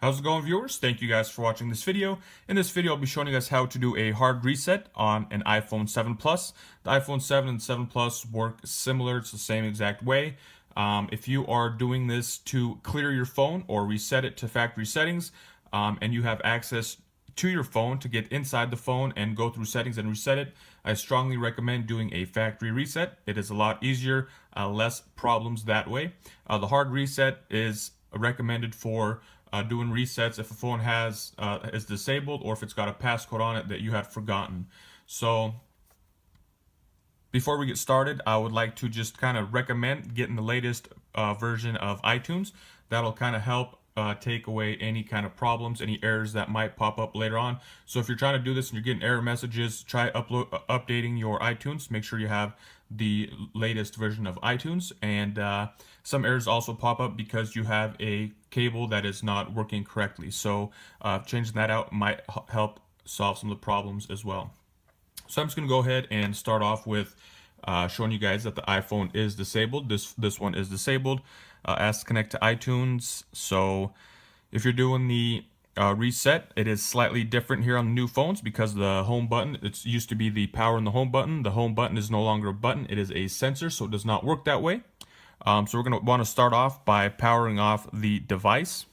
How's it going, viewers? Thank you guys for watching this video. In this video, I'll be showing you guys how to do a hard reset on an iPhone 7 Plus. The iPhone 7 and 7 Plus work similar. It's the same exact way. If you are doing this to clear your phone or reset it to factory settings, and you have access to your phone to get inside the phone and go through settings and reset it, I strongly recommend doing a factory reset. It is a lot easier, less problems that way. The hard reset is recommended for doing resets if a phone is disabled or if it's got a passcode on it that you had forgotten. So before we get started, I would like to just kind of recommend getting the latest version of iTunes. That'll kind of help take away any kind of problems, any errors that might pop up later on. So if you're trying to do this and you're getting error messages, try updating your iTunes. Make sure you have the latest version of iTunes. And some errors also pop up because you have a cable that is not working correctly. So changing that out might help solve some of the problems as well. So I'm just going to go ahead and start off with showing you guys that the iPhone is disabled. This one is disabled. As to connect to iTunes. So if you're doing the reset, it is slightly different here on the new phones because the home button, it used to be the power and the home button. The home button is no longer a button, it is a sensor, so it does not work that way. So we're going to want to start off by powering off the device.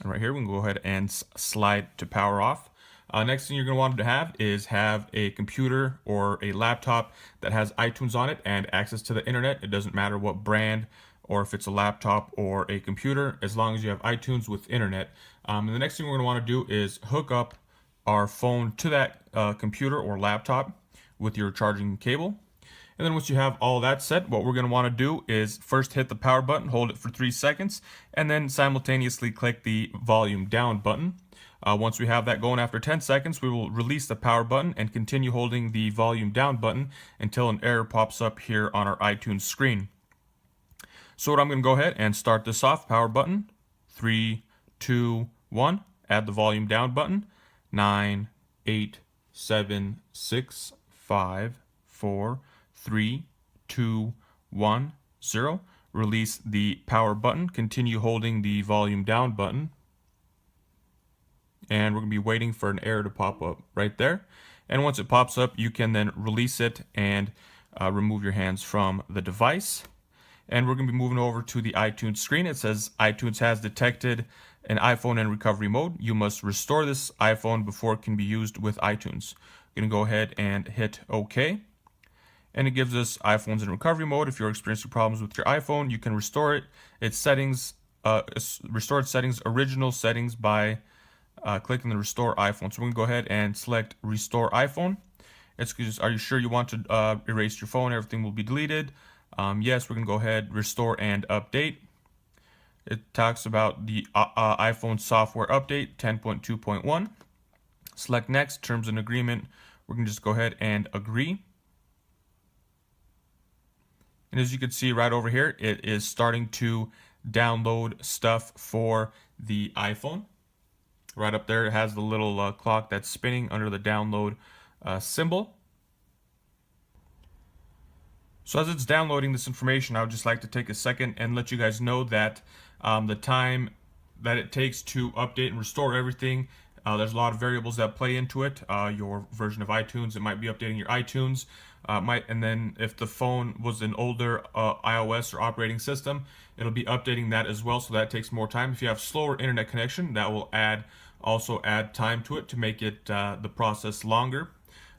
And right here, we can go ahead and slide to power off. Next thing you're going to want to have a computer or a laptop that has iTunes on it and access to the internet. It doesn't matter what brand or if it's a laptop or a computer, as long as you have iTunes with internet. And the next thing we're going to want to do is hook up our phone to that computer or laptop with your charging cable. And then once you have all that set, what we're going to want to do is first hit the power button, hold it for 3 seconds, and then simultaneously click the volume down button. Once we have that going after 10 seconds, we will release the power button and continue holding the volume down button until an error pops up here on our iTunes screen. So what I'm going to go ahead and start this off, power button, 3, 2, 1, add the volume down button, 9, 8, 7, 6, 5, 4, 3, 2, 1, 0. Release the power button, continue holding the volume down button. And we're going to be waiting for an error to pop up right there. And once it pops up, you can then release it and remove your hands from the device. And we're going to be moving over to the iTunes screen. It says iTunes has detected an iPhone in recovery mode. You must restore this iPhone before it can be used with iTunes. You're going to go ahead and hit OK. And it gives us iPhones in recovery mode. If you're experiencing problems with your iPhone, you can restore it. Its settings, restore its settings, original settings by clicking the Restore iPhone. So we're going to go ahead and select Restore iPhone. It's just, are you sure you want to erase your phone? Everything will be deleted. Yes, we're going to go ahead, Restore and Update. It talks about the iPhone software update 10.2.1. Select Next, Terms and Agreement. We're going to just go ahead and agree. And as you can see right over here, it is starting to download stuff for the iPhone. Right up there, it has the little clock that's spinning under the download symbol. So as it's downloading this information, I would just like to take a second and let you guys know that the time that it takes to update and restore everything, there's a lot of variables that play into it. Your version of iTunes, it might be updating your iTunes. And then if the phone was an older iOS or operating system, it'll be updating that as well, so that takes more time. If you have slower internet connection, that will also add time to it to make it the process longer.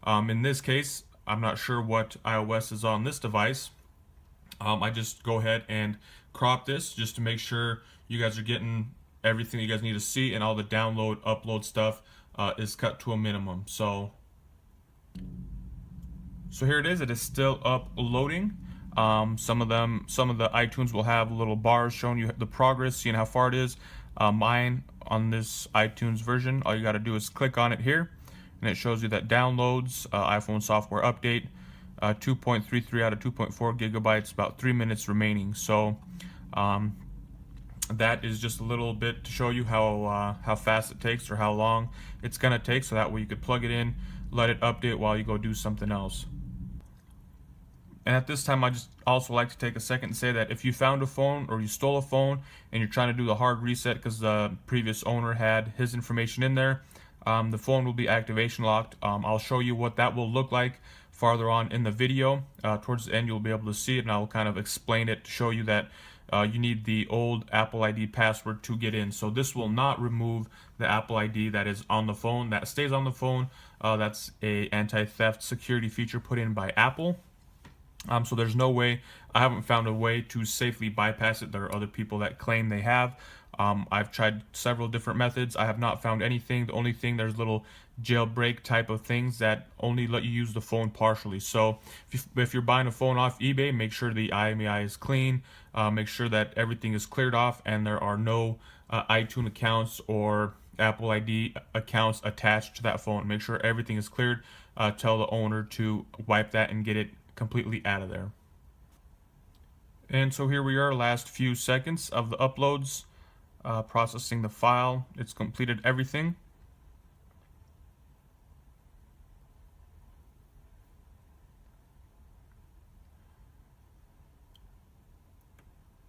In this case, I'm not sure what iOS is on this device. I just go ahead and crop this just to make sure you guys are getting everything you guys need to see, and all the download, upload stuff is cut to a minimum. So here it is. It is still uploading. Some of the iTunes will have little bars showing you the progress, seeing how far it is. Mine on this iTunes version, all you got to do is click on it here, and it shows you that downloads, iPhone software update, 2.33 out of 2.4 gigabytes, about 3 minutes remaining. So that is just a little bit to show you how fast it takes, or how long it's gonna take, so that way you could plug it in, let it update while you go do something else. And at this time, I just also like to take a second and say that if you found a phone or you stole a phone and you're trying to do the hard reset because the previous owner had his information in there, the phone will be activation locked. I'll show you what that will look like farther on in the video. Towards the end, you'll be able to see it, and I'll kind of explain it to show you that you need the old Apple ID password to get in. So this will not remove the Apple ID that is on the phone, that stays on the phone. That's a anti-theft security feature put in by Apple. So there's no way, I haven't found a way to safely bypass it. There are other people that claim they have. I've tried several different methods. I have not found anything. The only thing, there's little jailbreak type of things that only let you use the phone partially. So if you're buying a phone off eBay, make sure the IMEI is clean. Make sure that everything is cleared off and there are no iTunes accounts or Apple ID accounts attached to that phone. Make sure everything is cleared. Tell the owner to wipe that and get it completely out of there. And so here we are, last few seconds of the uploads, processing the file. It's completed everything.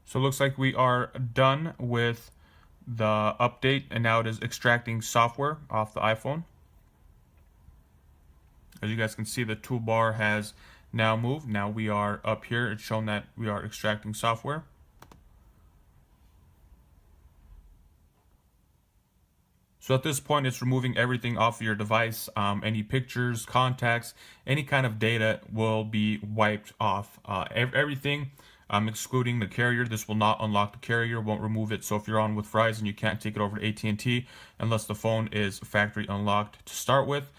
So it looks like we are done with the update, and now it is extracting software off the iPhone. As you guys can see, the toolbar has now moved. Now we are up here. It's shown that we are extracting software. So at this point, it's removing everything off of your device. Any pictures, contacts, any kind of data will be wiped off. Everything, excluding the carrier. This will not unlock the carrier, won't remove it. So if you're on with Verizon, you can't take it over to AT&T unless the phone is factory unlocked to start with.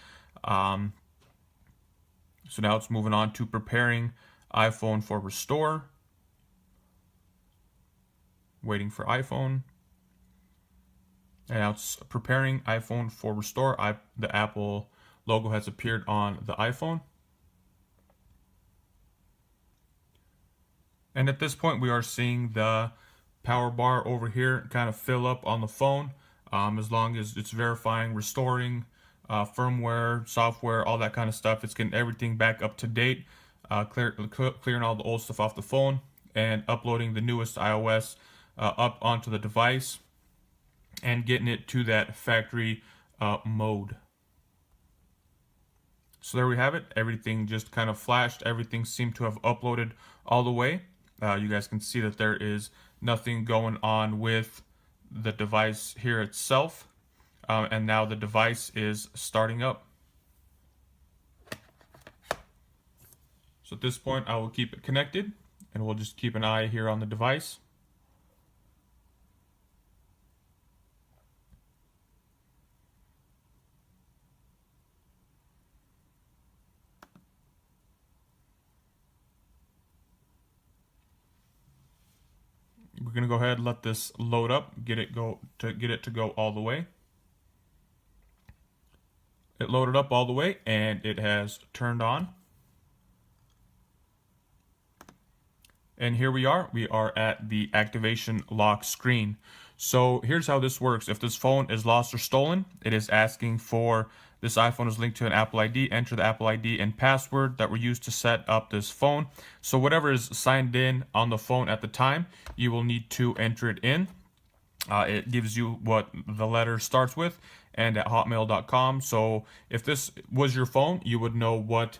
So now it's moving on to preparing iPhone for restore. Waiting for iPhone. And now it's preparing iPhone for restore. The Apple logo has appeared on the iPhone. And at this point, we are seeing the power bar over here kind of fill up on the phone. As long as it's verifying, restoring firmware, software, all that kind of stuff. It's getting everything back up to date, clearing all the old stuff off the phone, and uploading the newest iOS up onto the device, and getting it to that factory mode. So there we have it. Everything just kind of flashed. Everything seemed to have uploaded all the way. You guys can see that there is nothing going on with the device here itself. And now the device is starting up. So at this point, I will keep it connected, and we'll just keep an eye here on the device. We're going to go ahead and let this load up, get it to go all the way. It loaded up all the way, and it has turned on. And here we are. We are at the activation lock screen. So here's how this works. If this phone is lost or stolen, it is asking for this iPhone is linked to an Apple ID. Enter the Apple ID and password that were used to set up this phone. So whatever is signed in on the phone at the time, you will need to enter it in. It gives you what the letter starts with, and at hotmail.com. So if this was your phone, you would know what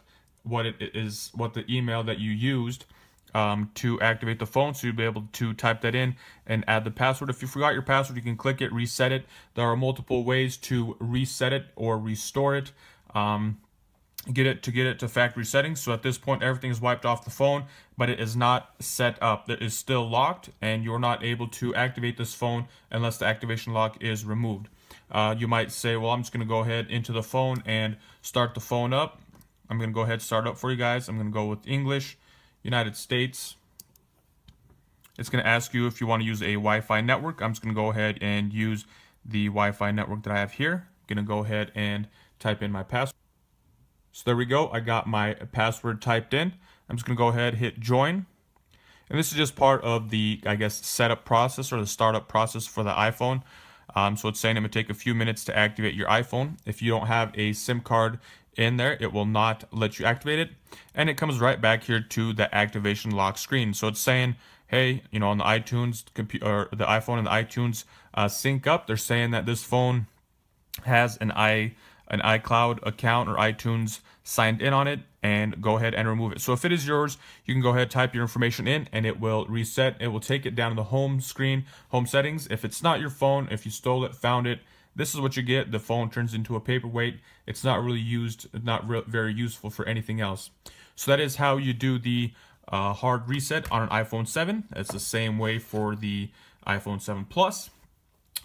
it is, what the email that you used to activate the phone. So you'd be able to type that in and add the password. If you forgot your password, you can click it, reset it. There are multiple ways to reset it or restore it. Get it to factory settings. So at this point, everything is wiped off the phone, but it is not set up. It is still locked, and you're not able to activate this phone unless the activation lock is removed. You might say, well, I'm just going to go ahead into the phone and start the phone up. I'm going to go ahead and start up for you guys. I'm going to go with English, United States. It's going to ask you if you want to use a Wi-Fi network. I'm just going to go ahead and use the Wi-Fi network that I have here. I'm going to go ahead and type in my password. So there we go. I got my password typed in. I'm just going to go ahead, hit join. And this is just part of the, I guess, setup process or the startup process for the iPhone. So it's saying it would take a few minutes to activate your iPhone. If you don't have a SIM card in there, it will not let you activate it. And it comes right back here to the activation lock screen. So it's saying, hey, you know, on the iTunes or the iPhone and the iTunes sync up, they're saying that this phone has an iCloud account or iTunes signed in on it, and go ahead and remove it. So if it is yours, you can go ahead, type your information in, and it will reset. It will take it down to the home screen, home settings. If it's not your phone, if you stole it, found it, this is what you get. The phone turns into a paperweight. It's not really used, very useful for anything else. So that is how you do the hard reset on an iPhone 7. It's the same way for the iPhone 7 Plus.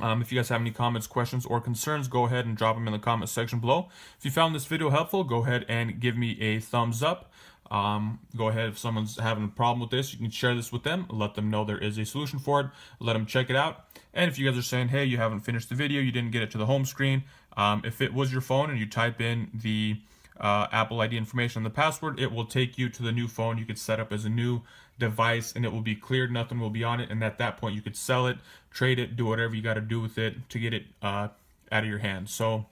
If you guys have any comments, questions, or concerns, go ahead and drop them in the comment section below. If you found this video helpful, go ahead and give me a thumbs up. Go ahead, if someone's having a problem with this, you can share this with them, let them know there is a solution for it, let them check it out. And if you guys are saying, hey, you haven't finished the video, you didn't get it to the home screen, if it was your phone and you type in the Apple ID information and the password, it will take you to the new phone you could set up as a new device, and it will be cleared, nothing will be on it, and at that point you could sell it, trade it, do whatever you got to do with it to get it out of your hands. So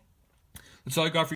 that's all I got for you.